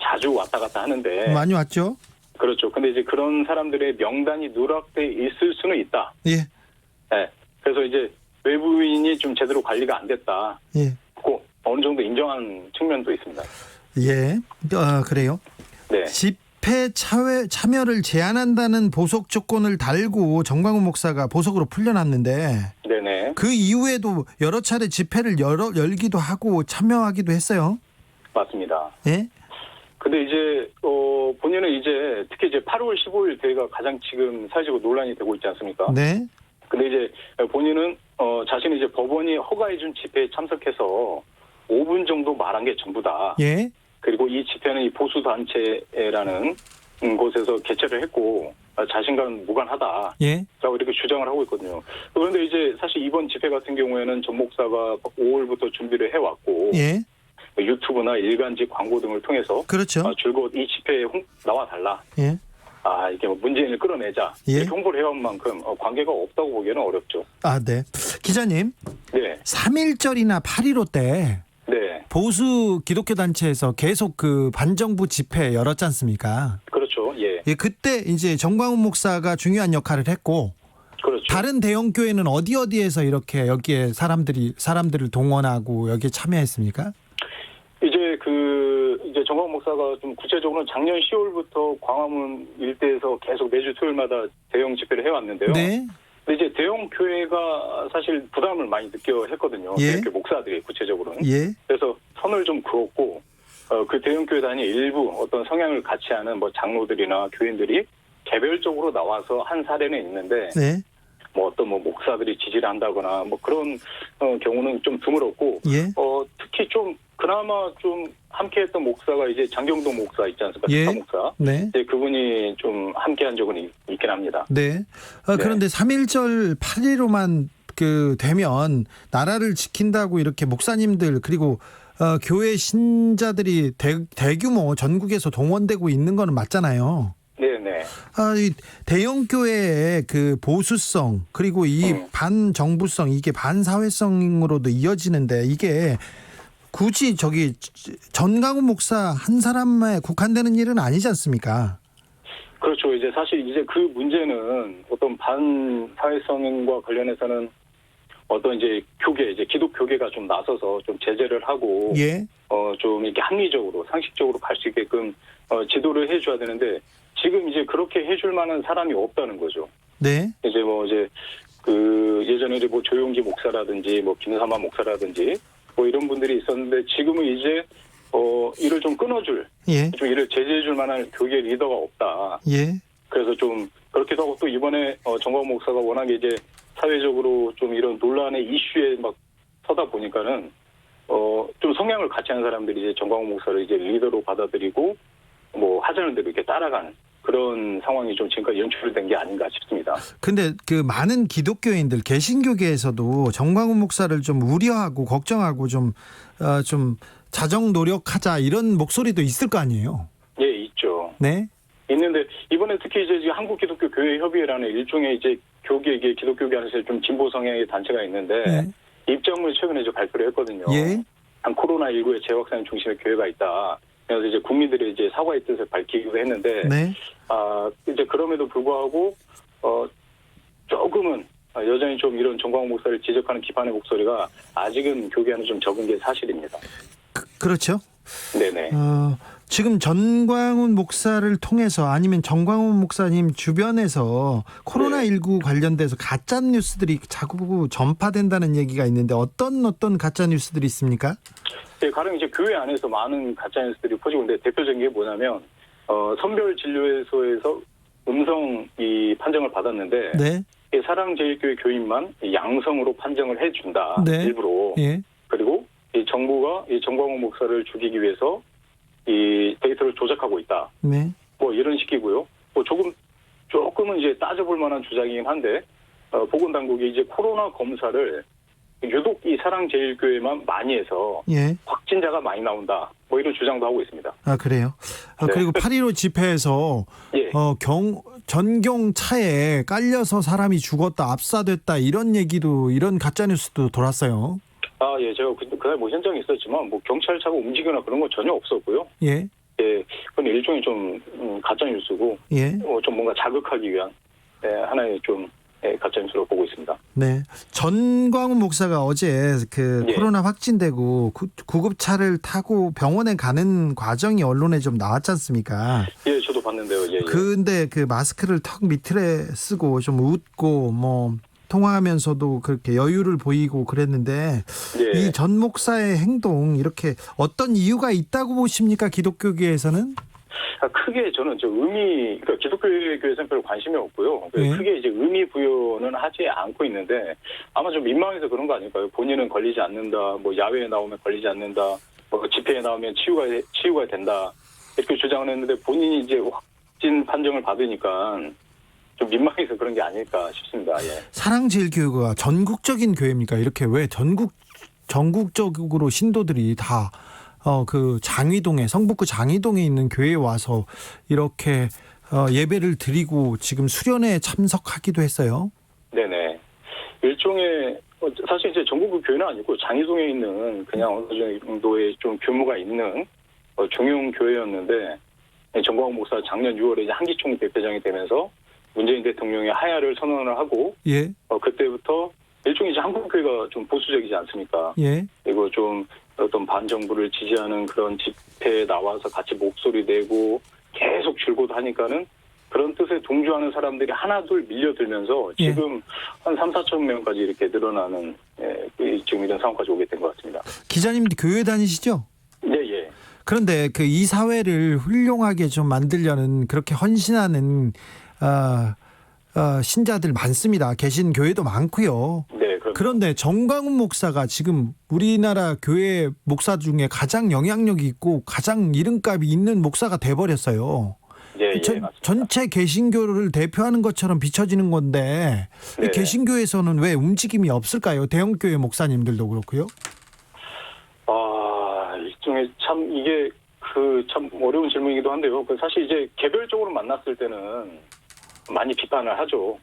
자주 왔다 갔다 하는데 많이 왔죠? 그렇죠. 근데 이제 그런 사람들의 명단이 누락돼 있을 수는 있다. 예. 네. 그래서 이제 외부인이 좀 제대로 관리가 안 됐다. 예. 고 어느 정도 인정하는 측면도 있습니다. 예. 그래요. 네. 집회 참여를 제한한다는 보석 조건을 달고 정광훈 목사가 보석으로 풀려났는데 네네. 그 이후에도 여러 차례 집회를 열기도 하고 참여하기도 했어요. 맞습니다. 예? 근데 이제 본인은 이제 특히 이제 8월 15일 대회가 가장 지금 사실적으로 논란이 되고 있지 않습니까? 네. 근데 이제 본인은 자신이 이제 법원이 허가해준 집회에 참석해서 5분 정도 말한 게 전부다. 예. 그리고 이 집회는 이 보수 단체라는 곳에서 개최를 했고 자신과는 무관하다. 예. 라고 이렇게 주장을 하고 있거든요. 그런데 이제 사실 이번 집회 같은 경우에는 전 목사가 5월부터 준비를 해왔고 예. 유튜브나 일간지 광고 등을 통해서 그렇죠. 줄곧 이 집회에 나와달라. 예. 이게 뭐 문재인을 끌어내자. 예. 이렇게 홍보를 해온 만큼 관계가 없다고 보기에는 어렵죠. 아, 네. 기자님, 네. 3.1절이나 8.15 때 네. 보수 기독교 단체에서 계속 그 반정부 집회 열었지 않습니까? 그렇죠. 예. 예, 그때 이제 정광훈 목사가 중요한 역할을 했고 그렇죠. 다른 대형 교회는 어디에서 이렇게 여기에 사람들을 동원하고 여기에 참여했습니까? 이제 정광훈 목사가 좀 구체적으로는 작년 10월부터 광화문 일대에서 계속 매주 토요일마다 대형 집회를 해왔는데요. 네. 근데 이제 대형 교회가 사실 부담을 많이 느껴 했거든요. 예. 대형 교회 목사들이 구체적으로는. 예. 그래서 선을 좀 그었고 그 대형 교회 단위 일부 어떤 성향을 같이 하는 뭐 장로들이나 교인들이 개별적으로 나와서 한 사례는 있는데 네. 뭐 어떤 뭐 목사들이 지지를 한다거나 뭐 그런 경우는 좀 드물었고 예. 특히 좀 그나마 좀 함께했던 목사가 이제 장경동 목사 있지 않습니까? 예. 식사 목사. 네. 이제 그분이 좀 함께한 적은 있긴 합니다. 네. 그런데 3.1절 8.15만 되면 나라를 지킨다고 이렇게 목사님들 그리고 교회 신자들이 대규모 전국에서 동원되고 있는 거는 맞잖아요. 네네. 이 대형 교회의 그 보수성 그리고 이 반정부성 이게 반사회성으로도 이어지는데 이게 굳이 전광훈 목사 한 사람에 국한되는 일은 아니지 않습니까? 그렇죠. 이제 사실 이제 그 문제는 어떤 반사회성과 관련해서는 어떤 이제 기독교계가 좀 나서서 좀 제재를 하고 예. 좀 이렇게 합리적으로 상식적으로 갈 수 있게끔 지도를 해줘야 되는데 지금 이제 그렇게 해줄 만한 사람이 없다는 거죠. 네. 이제 그 예전에 뭐 조용기 목사라든지 뭐 김사만 목사라든지 뭐 이런 분들이 있었는데 지금은 이제 이를 좀 끊어줄, 예. 좀 이를 제재해줄 만한 교계 리더가 없다. 예. 그래서 좀 그렇기도 하고 또 이번에 정광훈 목사가 워낙에 이제 사회적으로 좀 이런 논란의 이슈에 막 서다 보니까는 좀 성향을 같이 하는 사람들이 이제 정광훈 목사를 이제 리더로 받아들이고 뭐 하자는 대로 이렇게 따라가는 그런 상황이 좀 지금까지 연출된 게 아닌가 싶습니다. 근데 그 많은 기독교인들 개신교계에서도 정광훈 목사를 좀 우려하고 걱정하고 좀 자정 노력하자 이런 목소리도 있을 거 아니에요. 예, 있죠. 네. 있는데 이번에 특히 이제 한국기독교교회협의회라는 일종의 이제 교계 기독교계 안에서 좀 진보 성향의 단체가 있는데 네. 입장문을 최근에 이제 발표를 했거든요. 예. 한 코로나19의 재확산 중심의 교회가 있다. 그래서 이제 국민들이 이제 사과의 뜻을 밝히기도 했는데, 네. 이제 그럼에도 불구하고 조금은 여전히 좀 이런 정광훈 목사를 지적하는 비판의 목소리가 아직은 교계 안에 좀 적은 게 사실입니다. 그렇죠. 네네. 지금 전광훈 목사를 통해서 아니면 정광훈 목사님 주변에서 코로나19 관련돼서 가짜 뉴스들이 자꾸 전파된다는 얘기가 있는데 어떤 가짜 뉴스들이 있습니까? 네, 가령 이제 교회 안에서 많은 가짜 뉴스들이 퍼지고 있는데 대표적인 게 뭐냐면 선별진료소에서 음성 이 판정을 받았는데 네. 사랑제일교회 교인만 양성으로 판정을 해준다. 네. 일부러. 예. 그리고 이 정부가 이 정광훈 목사를 죽이기 위해서 이 데이터를 조작하고 있다. 네. 뭐 이런 식이고요. 뭐 조금은 이제 따져볼 만한 주장이긴 한데 보건당국이 이제 코로나 검사를 유독 이 사랑제일교회만 많이 해서 예. 확진자가 많이 나온다. 뭐 이런 주장도 하고 있습니다. 아, 그래요. 네. 그리고 8.15 집회에서 예. 전경차에 깔려서 사람이 죽었다, 압사됐다 이런 가짜 뉴스도 돌았어요. 예, 제가 그날 뭐 현장에 있었지만 뭐 경찰차가 움직이거나 그런 건 전혀 없었고요. 예. 예, 그건 일종의 좀 가짜 뉴스고, 예. 좀 뭔가 자극하기 위한 하나의 좀 가짜 뉴스로 보고 있습니다. 네. 전광훈 목사가 어제 예. 코로나 확진되고 구급차를 타고 병원에 가는 과정이 언론에 좀 나왔지 않습니까? 예, 저도 봤는데요. 예. 근데 그 마스크를 턱 밑에 쓰고 좀 웃고 뭐 통화하면서도 그렇게 여유를 보이고 그랬는데 예. 이 전 목사의 행동 이렇게 어떤 이유가 있다고 보십니까? 기독교계에서는? 크게 저는 그러니까 기독교에서는 별 관심이 없고요. 네. 크게 이제 의미 부여는 하지 않고 있는데 아마 좀 민망해서 그런 거 아닐까요? 본인은 걸리지 않는다, 뭐 야외에 나오면 걸리지 않는다, 뭐 집회에 나오면 치유가 된다 이렇게 주장을 했는데 본인이 이제 확진 판정을 받으니까 좀 민망해서 그런 게 아닐까 싶습니다. 예. 사랑제일교회가 전국적인 교회입니까? 이렇게 왜 전국적으로 신도들이 다 그 장위동에 성북구 장위동에 있는 교회에 와서 이렇게 예배를 드리고 지금 수련회에 참석하기도 했어요. 네네. 일종의 사실 이제 전국구 교회는 아니고 장위동에 있는 그냥 어느 정도의 좀 규모가 있는 중용 교회였는데 정광훈 목사 작년 6월에 이제 한기총 대표장이 되면서 문재인 대통령의 하야를 선언을 하고 예, 그때부터 일종의 이제 한국 교회가 좀 보수적이지 않습니까? 예, 그리고 좀 어떤 반정부를 지지하는 그런 집회에 나와서 같이 목소리 내고 계속 줄곧 하니까는 그런 뜻에 동조하는 사람들이 하나둘 밀려들면서 예. 지금 한 3-4천 명까지 이렇게 늘어나는 지금 이런 상황까지 오게 된 것 같습니다. 기자님도 교회 다니시죠? 네, 예. 그런데 그 이 사회를 훌륭하게 좀 만들려는 그렇게 헌신하는 신자들 많습니다. 계신 교회도 많고요. 네, 그럼 그런데 정광훈 목사가 지금 우리나라 교회 목사 중에 가장 영향력이 있고 가장 이름값이 있는 목사가 돼버렸어요. 예, 예, 맞습니다. 전체 개신교를 대표하는 것처럼 비춰지는 건데 네네. 개신교에서는 왜 움직임이 없을까요? 대형교회 목사님들도 그렇고요. 일종의 참 이게 참 어려운 질문이기도 한데요. 사실 이제 개별적으로 만났을 때는 많이 비판을 하죠.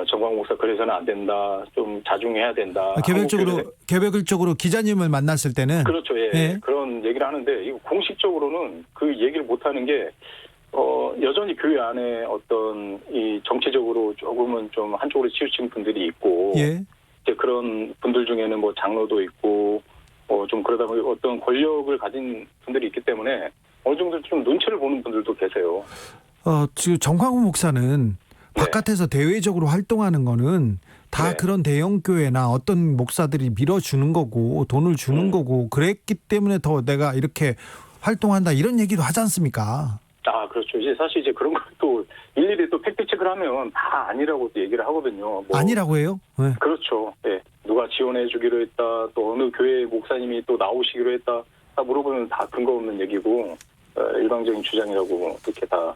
정광훈 목사 그래서는 안 된다. 좀 자중해야 된다. 개별적으로 기자님을 만났을 때는 그렇죠. 예. 예. 그런 얘기를 하는데 이거 공식적으로는 그 얘기를 못 하는 게 여전히 교회 안에 어떤 이 정치적으로 조금은 좀 한쪽으로 치우친 분들이 있고 예. 이제 그런 분들 중에는 뭐 장로도 있고 좀 그러다 보니 어떤 권력을 가진 분들이 있기 때문에 어느 정도 좀 눈치를 보는 분들도 계세요. 지금 정광훈 목사는 바깥에서 대외적으로 활동하는 거는 다 네. 그런 대형 교회나 어떤 목사들이 밀어주는 거고 돈을 주는 거고 그랬기 때문에 더 내가 이렇게 활동한다 이런 얘기도 하지 않습니까? 그렇죠. 이제 사실 이제 그런 것도 일일이 또 팩트 체크를 하면 다 아니라고 또 얘기를 하거든요. 아니라고 해요? 네. 그렇죠. 예. 누가 지원해 주기로 했다. 또 어느 교회 목사님이 또 나오시기로 했다. 다 물어보면 다 근거 없는 얘기고 일방적인 주장이라고 이렇게 다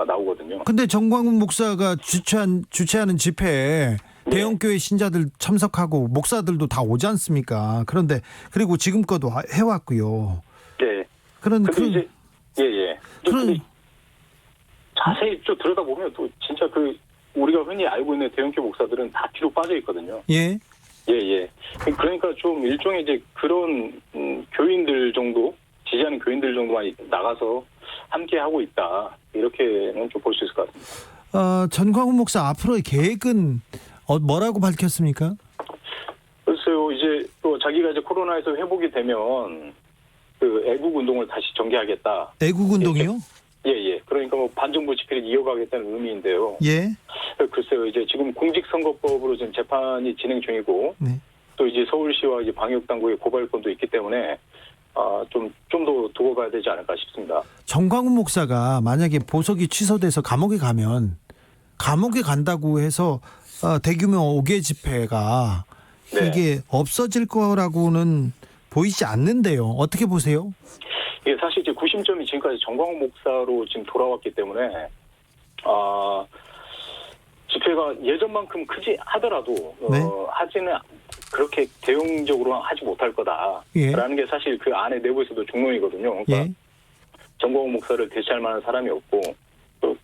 나오거든요. 근데 정광훈 목사가 주최하는 집회에 네. 대형교회 신자들 참석하고 목사들도 다 오지 않습니까? 그런데 그리고 지금껏도 해왔고요. 네. 근데 이제 예. 그런 자세히 좀 들여다보면 또 진짜 우리가 흔히 알고 있는 대형교회 목사들은 다 뒤로 빠져 있거든요. 예. 예. 그러니까 좀 일종의 이제 그런 교인들 정도 지지하는 교인들 정도만 나가서 함께 하고 있다. 이렇게는 좀 볼 수 있을 것 같습니다. 전광훈 목사 앞으로의 계획은 뭐라고 밝혔습니까? 글쎄요, 이제 또 자기가 이제 코로나에서 회복이 되면 애국 운동을 다시 전개하겠다. 애국 운동이요? 예. 그러니까 뭐 반정부 집회를 이어가겠다는 의미인데요. 예. 글쎄요, 이제 지금 공직선거법으로 지금 재판이 진행 중이고, 네. 또 이제 서울시와 이제 방역당국의 고발권도 있기 때문에 좀 더 두고 봐야 되지 않을까 싶습니다. 정광훈 목사가 만약에 보석이 취소돼서 감옥에 간다고 해서 대규모 5개 집회가 네. 이게 없어질 거라고는 보이지 않는데요. 어떻게 보세요? 이게 사실 이제 구심점이 지금까지 정광훈 목사로 지금 돌아왔기 때문에 집회가 예전만큼 크지 하더라도 네. 하지는 그렇게 대형적으로 하지 못할 거다라는 게 사실 그 안에 내부에서도 중론이거든요. 그러니까 예. 정광훈 목사를 대체할 만한 사람이 없고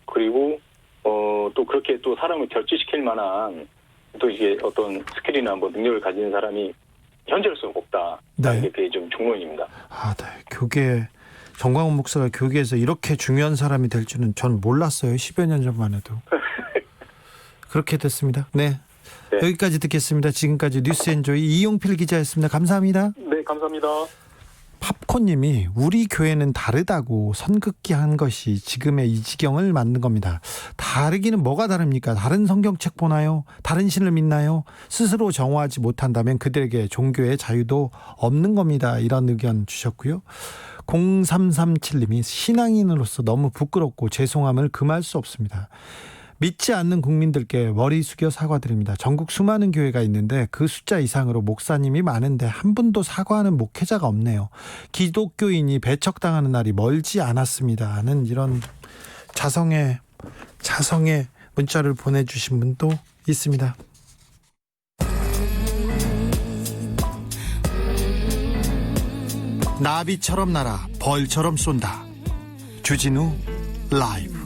그리고 또 그렇게 또 사람을 결집시킬 만한 또 이게 어떤 스킬이나 뭐 능력을 가진 사람이 현재로서는 없다라는 네. 게 그게 좀 중론입니다. 네. 정광훈 목사가 교계에서 이렇게 중요한 사람이 될 줄은 전 몰랐어요. 10여 년 전만 해도. 그렇게 됐습니다. 네. 여기까지 듣겠습니다. 지금까지 뉴스엔조이 이용필 기자였습니다. 감사합니다. 네, 감사합니다. 팝콘님이 우리 교회는 다르다고 선긋기한 것이 지금의 이 지경을 만든 겁니다. 다르기는 뭐가 다릅니까? 다른 성경책 보나요? 다른 신을 믿나요? 스스로 정화하지 못한다면 그들에게 종교의 자유도 없는 겁니다. 이런 의견 주셨고요. 0337님이 신앙인으로서 너무 부끄럽고 죄송함을 금할 수 없습니다. 믿지 않는 국민들께 머리 숙여 사과드립니다. 전국 수많은 교회가 있는데 그 숫자 이상으로 목사님이 많은데 한 분도 사과하는 목회자가 없네요. 기독교인이 배척당하는 날이 멀지 않았습니다. 하는 이런 자성의 문자를 보내주신 분도 있습니다. 나비처럼 날아 벌처럼 쏜다. 주진우 라이브.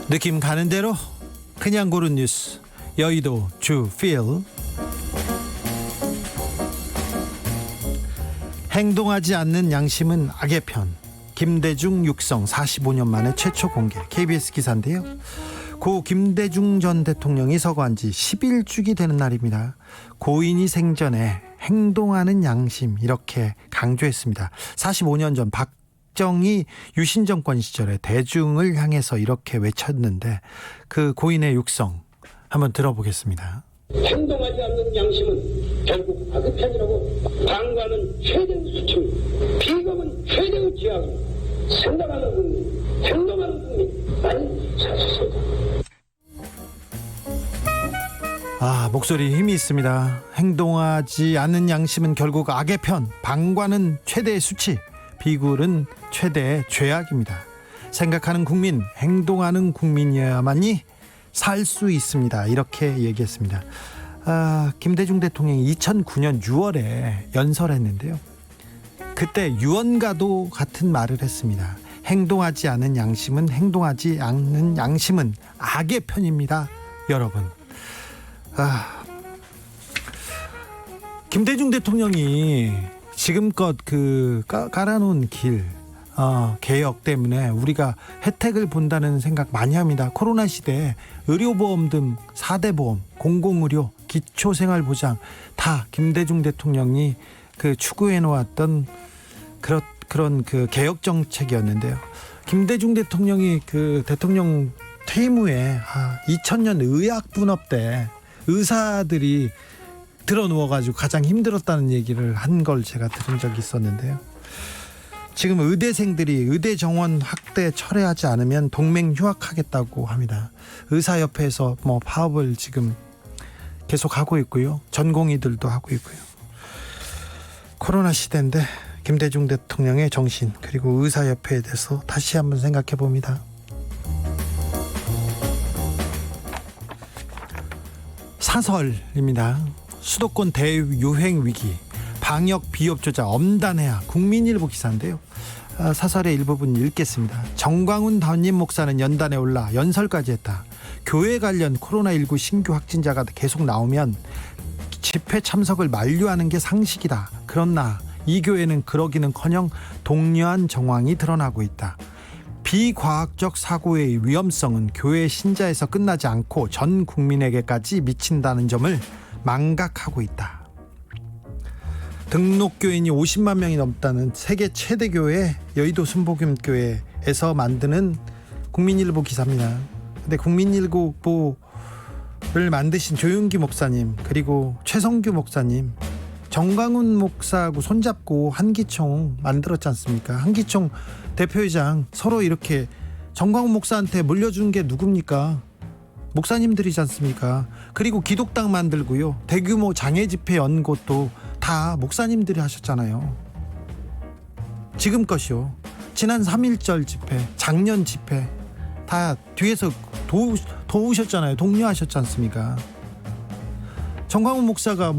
느낌 가는 대로 그냥 고른 뉴스, 여의도 주필. 행동하지 않는 양심은 악의 편. 김대중 육성 45년 만에 최초 공개. KBS 기사인데요. 고 김대중 전 대통령이 서거한 지 10일죽이 되는 날입니다. 고인이 생전에 행동하는 양심, 이렇게 강조했습니다. 45년 전 박정희 유신 정권 시절에 대중을 향해서 이렇게 외쳤는데, 그 고인의 육성 한번 들어보겠습니다. 행동하지 않는 양심은 결국 악의 편이라고. 방관은 최대의 수치고 비겁은 최대의 지향이고, 생각하는 국민, 행동하는 국민 많이 찾으세요. 목소리 힘이 있습니다. 행동하지 않는 양심은 결국 악의 편, 방관은 최대의 수치, 비굴은 최대의 죄악입니다. 생각하는 국민, 행동하는 국민이어야만이 살 수 있습니다. 이렇게 얘기했습니다. 김대중 대통령이 2009년 6월에 연설했는데요. 그때 유언과도 같은 말을 했습니다. 행동하지 않는 양심은, 행동하지 않는 양심은 악의 편입니다. 여러분, 김대중 대통령이 지금껏 깔아놓은 길, 개혁 때문에 우리가 혜택을 본다는 생각 많이 합니다. 코로나 시대에 의료보험 등 4대 보험, 공공의료, 기초생활보장 다 김대중 대통령이 추구해 놓았던 그런 개혁 정책이었는데요. 김대중 대통령이 대통령 퇴임 후에 2000년 의학분업 때 의사들이 들어 누워가지고 가장 힘들었다는 얘기를 한 걸 제가 들은 적이 있었는데요. 지금 의대생들이 의대 정원 확대 철회하지 않으면 동맹 휴학하겠다고 합니다. 의사협회에서 파업을 지금 계속 하고 있고요. 전공의들도 하고 있고요. 코로나 시대인데 김대중 대통령의 정신, 그리고 의사협회에 대해서 다시 한번 생각해 봅니다. 사설입니다. 수도권 대유행 위기, 방역 비협조자 엄단해야. 국민일보 기사인데요. 사설의 일부분 읽겠습니다. 정광훈 담임 목사는 연단에 올라 연설까지 했다. 교회 관련 코로나19 신규 확진자가 계속 나오면 집회 참석을 만류하는 게 상식이다. 그러나 이 교회는 그러기는커녕 독려한 정황이 드러나고 있다. 비과학적 사고의 위험성은 교회 신자에서 끝나지 않고 전 국민에게까지 미친다는 점을 망각하고 있다. 등록교인이 50만 명이 넘다는 세계 최대 교회 여의도 순복음교회에서 만드는 국민일보 기사입니다. 근데 국민일보를 만드신 조윤기 목사님, 그리고 최성규 목사님, 정광훈 목사하고 손잡고 한기총 만들었지 않습니까? 한기총 대표이장 서로 이렇게 정광훈 목사한테 물려준 게 누굽니까? 목사님들이지 않습니까? 그리고 기독당 만들고요. 대규모 장애 집회 연 곳도 다 목사님들이 하셨잖아요. 지금껏이요. 지난 3.1절 집회, 작년 집회 다 뒤에서 도우셨잖아요. 독려하셨지 않습니까? 정광훈 목사가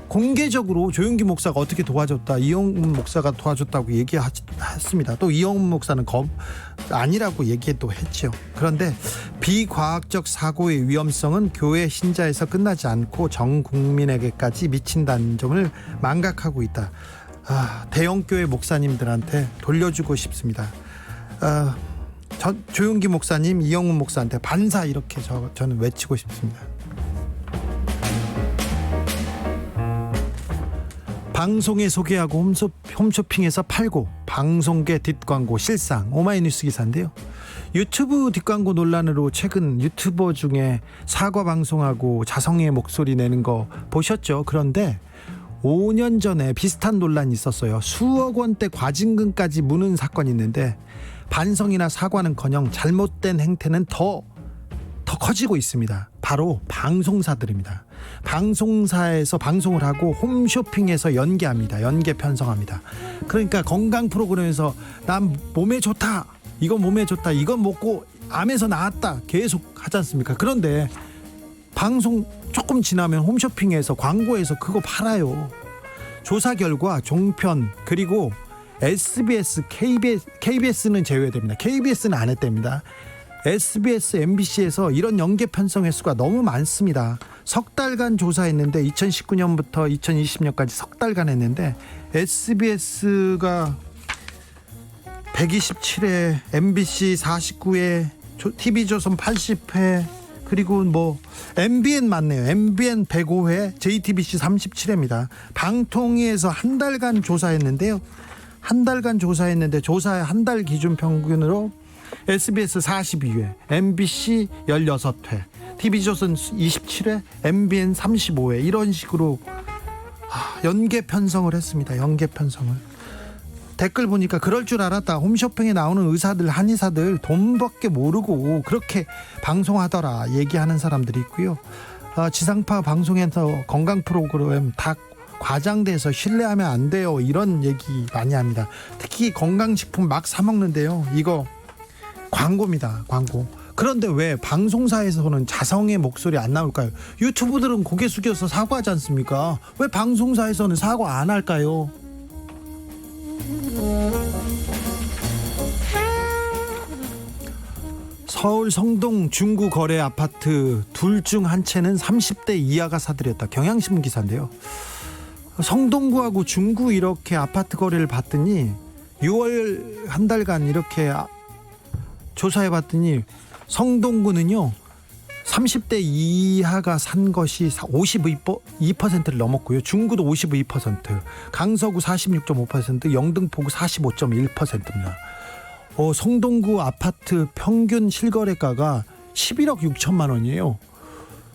공개적으로 조윤기 목사가 어떻게 도와줬다, 이영훈 목사가 도와줬다고 얘기했습니다. 또 이영훈 목사는 아니라고 얘기도 했죠. 그런데 비과학적 사고의 위험성은 교회 신자에서 끝나지 않고 전 국민에게까지 미친다는 점을 망각하고 있다. 대형교회 목사님들한테 돌려주고 싶습니다. 조윤기 목사님, 이영훈 목사한테 반사, 이렇게 저는 외치고 싶습니다. 방송에 소개하고 홈쇼핑에서 팔고, 방송계 뒷광고 실상. 오마이뉴스 기사인데요. 유튜브 뒷광고 논란으로 최근 유튜버 중에 사과 방송하고 자성의 목소리 내는 거 보셨죠? 그런데 5년 전에 비슷한 논란이 있었어요. 수억 원대 과징금까지 무는 사건이 있는데 반성이나 사과는커녕 잘못된 행태는 더 커지고 있습니다. 바로 방송사들입니다. 방송사에서 방송을 하고 홈쇼핑에서 연계합니다. 연계 편성합니다. 그러니까 건강 프로그램에서 난 몸에 좋다, 이건 몸에 좋다, 이건 먹고 암에서 나았다 계속 하지 않습니까? 그런데 방송 조금 지나면 홈쇼핑에서 광고에서 그거 팔아요. 조사 결과 종편 그리고 SBS, KBS는 제외됩니다. KBS는 안 했답니다. SBS, MBC에서 이런 연계 편성 횟수가 너무 많습니다. 석 달간 조사했는데 2019년부터 2020년까지 석 달간 했는데 SBS가 127회, MBC 49회, TV조선 80회, 그리고 뭐 MBN 맞네요. MBN 105회, JTBC 37회입니다. 방통위에서 한 달간 조사했는데요. 한 달간 조사했는데 조사의 한 달 기준 평균으로 SBS 42회, MBC 16회, TV조선 27회, MBN 35회 이런 식으로 연계 편성을 했습니다. 연계 편성을. 댓글 보니까 그럴 줄 알았다. 홈쇼핑에 나오는 의사들, 한의사들 돈밖에 모르고 그렇게 방송하더라 얘기하는 사람들이 있고요. 지상파 방송에서 건강 프로그램 다 과장돼서 신뢰하면 안 돼요. 이런 얘기 많이 합니다. 특히 건강식품 막 사 먹는데요. 이거 광고입니다. 광고. 그런데 왜 방송사에서는 자성의 목소리 안 나올까요? 유튜브들은 고개 숙여서 사과하지 않습니까? 왜 방송사에서는 사과 안 할까요? 서울 성동 중구 거래 아파트 둘 중 한 채는 30대 이하가 사들였다. 경향신문 기사인데요. 성동구하고 중구 이렇게 아파트 거래를 봤더니 6월 한 달간 이렇게 조사해 봤더니 성동구는요 30대 이하가 산 것이 52%를 넘었고요. 중구도 52%, 강서구 46.5%, 영등포구 45.1%입니다. 성동구 아파트 평균 실거래가가 11억 6천만 원이에요.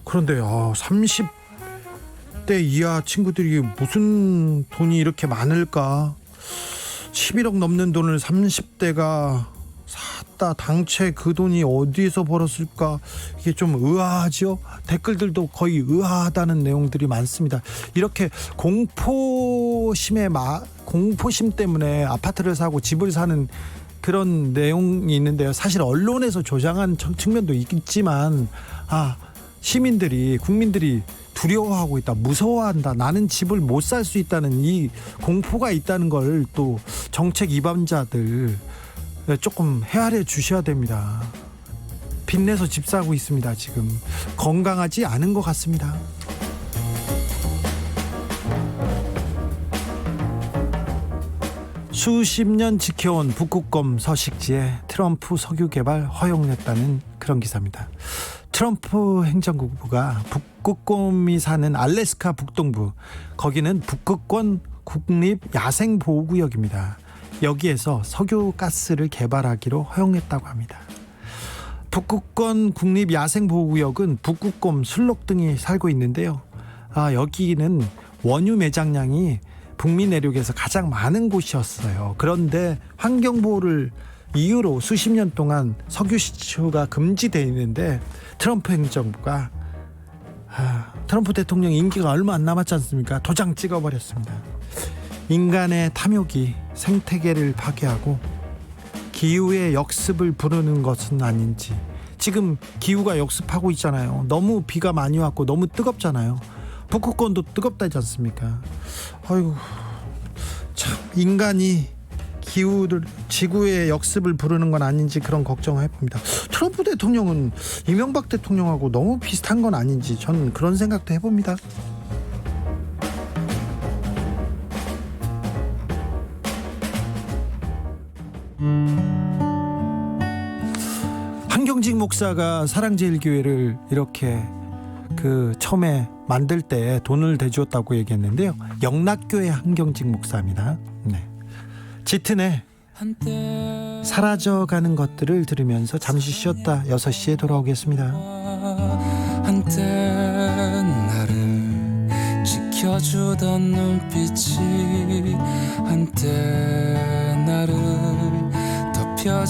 그런데 30대 이하 친구들이 무슨 돈이 이렇게 많을까? 11억 넘는 돈을 30대가 샀다. 당최 그 돈이 어디에서 벌었을까? 이게 좀 의아하죠. 댓글들도 거의 의아하다는 내용들이 많습니다. 이렇게 공포심 때문에 아파트를 사고 집을 사는 그런 내용이 있는데요. 사실 언론에서 조장한 측면도 있지만 국민들이 두려워하고 있다, 무서워한다, 나는 집을 못 살 수 있다는 이 공포가 있다는 걸 또 정책 위반자들 조금 헤아려 주셔야 됩니다. 빚내서 집 사고 있습니다. 지금 건강하지 않은 것 같습니다. 수십 년 지켜온 북극곰 서식지에 트럼프 석유 개발 허용했다는 그런 기사입니다. 트럼프 행정국부가 북극곰이 사는 알래스카 북동부, 거기는 북극권 국립 야생보호구역입니다. 여기에서 석유가스를 개발하기로 허용했다고 합니다. 북극권 국립 야생보호구역은 북극곰, 술록 등이 살고 있는데요. 여기는 원유 매장량이 북미 내륙에서 가장 많은 곳이었어요. 그런데 환경보호를 이유로 수십 년 동안 석유 시추가 금지되어 있는데 트럼프 행정부가 트럼프 대통령 임기가 얼마 안 남았지 않습니까? 도장 찍어버렸습니다. 인간의 탐욕이 생태계를 파괴하고 기후의 역습을 부르는 것은 아닌지. 지금 기후가 역습하고 있잖아요. 너무 비가 많이 왔고 너무 뜨겁잖아요. 북극권도 뜨겁다지 않습니까? 아이고, 참 인간이 지구의 역습을 부르는 건 아닌지 그런 걱정을 해봅니다. 트럼프 대통령은 이명박 대통령하고 너무 비슷한 건 아닌지 저는 그런 생각도 해봅니다. 한경직 목사가 사랑제일교회를 이렇게 처음에 만들 때 돈을 대주었다고 얘기했는데요. 영락교회 한경직 목사입니다. 네. 짙은의 사라져가는 것들을 들으면서 잠시 쉬었다 6시에 돌아오겠습니다. 한때 나를 지켜주던 눈빛이 한때 나를 덮여